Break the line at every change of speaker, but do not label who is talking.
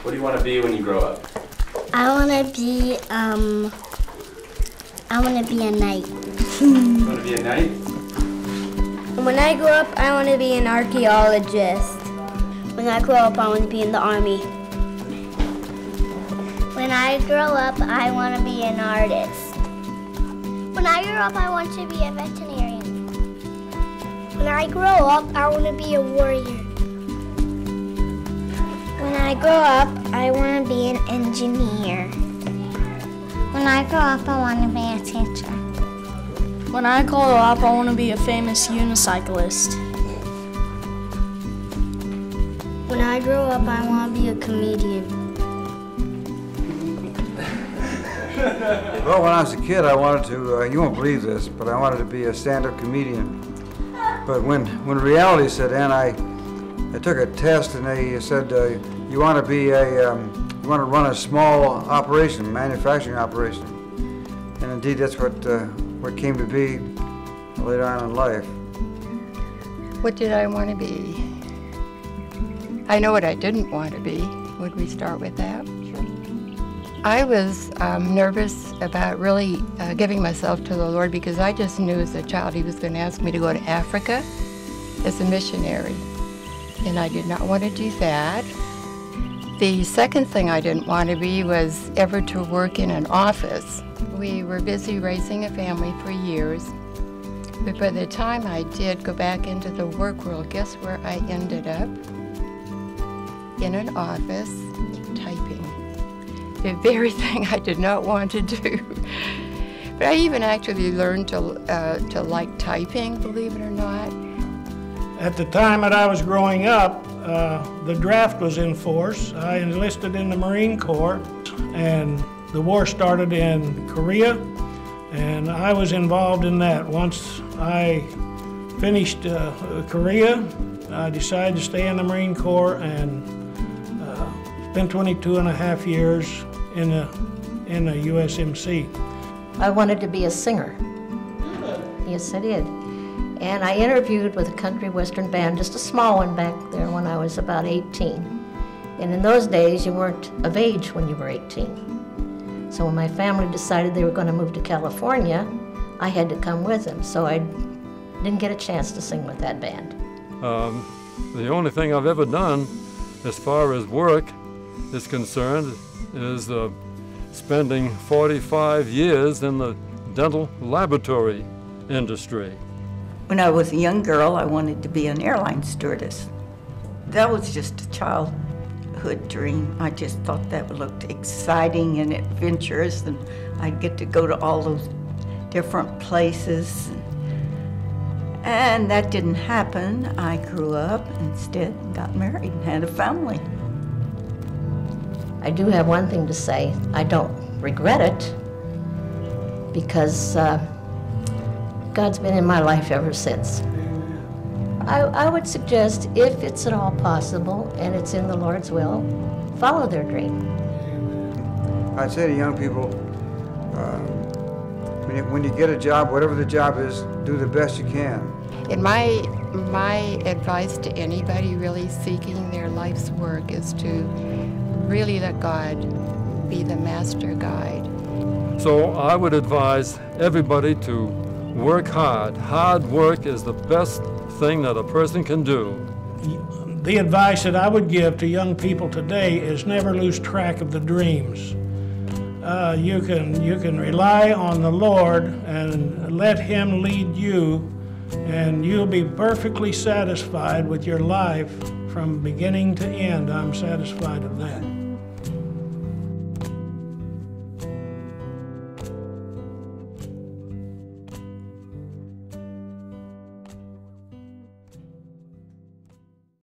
What do you want to be when you grow up?
I want to be a knight.
You want to be a knight?
When I grow up, I want to be an archaeologist. When I grow up, I want to be in the army. When I grow up, I want to be an artist. When I grow up, I want to be a veterinarian. When I grow up, I want to be a warrior. When I grow up, I want to be an engineer. When I grow up, I want to be a teacher.
When I grow up, I want to be a famous unicyclist.
When I grow up, I want to be a comedian.
Well, when I was a kid, I wanted to, you won't believe this, but I wanted to be a stand-up comedian. But when reality set in, I took a test and they said, you want to be you want to run a small operation, manufacturing operation. And indeed, that's what came to be later on in life.
What did I want to be? I know what I didn't want to be. Would we start with that? I was nervous about really giving myself to the Lord because I just knew as a child He was going to ask me to go to Africa as a missionary. And I did not want to do that. The second thing I didn't want to be was ever to work in an office. We were busy raising a family for years. But by the time I did go back into the work world, guess where I ended up? In an office, typing. The very thing I did not want to do. But I even actually learned to like typing, believe it or not.
At the time that I was growing up, the draft was in force. I enlisted in the Marine Corps, and the war started in Korea, and I was involved in that. Once I finished Korea, I decided to stay in the Marine Corps and spent 22 and a half years in the USMC.
I wanted to be a singer. Yes, I did. And I interviewed with a country western band, just a small one back there when I was about 18. And in those days, you weren't of age when you were 18. So when my family decided they were going to move to California, I had to come with them. So I didn't get a chance to sing with that band.
The only thing I've ever done as far as work is concerned is spending 45 years in the dental laboratory industry.
When I was a young girl, I wanted to be an airline stewardess. That was just a childhood dream. I just thought that looked exciting and adventurous, and I'd get to go to all those different places. And that didn't happen. I grew up instead and got married and had a family.
I do have one thing to say. I don't regret it because God's been in my life ever since. I would suggest, if it's at all possible and it's in the Lord's will, follow their dream.
I'd say to young people, when you get a job, whatever the job is, do the best you can.
And my advice to anybody really seeking their life's work is to really let God be the master guide.
So I would advise everybody to work hard. Hard work is the best thing that a person can do.
The advice that I would give to young people today is never lose track of the dreams. You can rely on the Lord and let Him lead you, and you'll be perfectly satisfied with your life from beginning to end. I'm satisfied of that.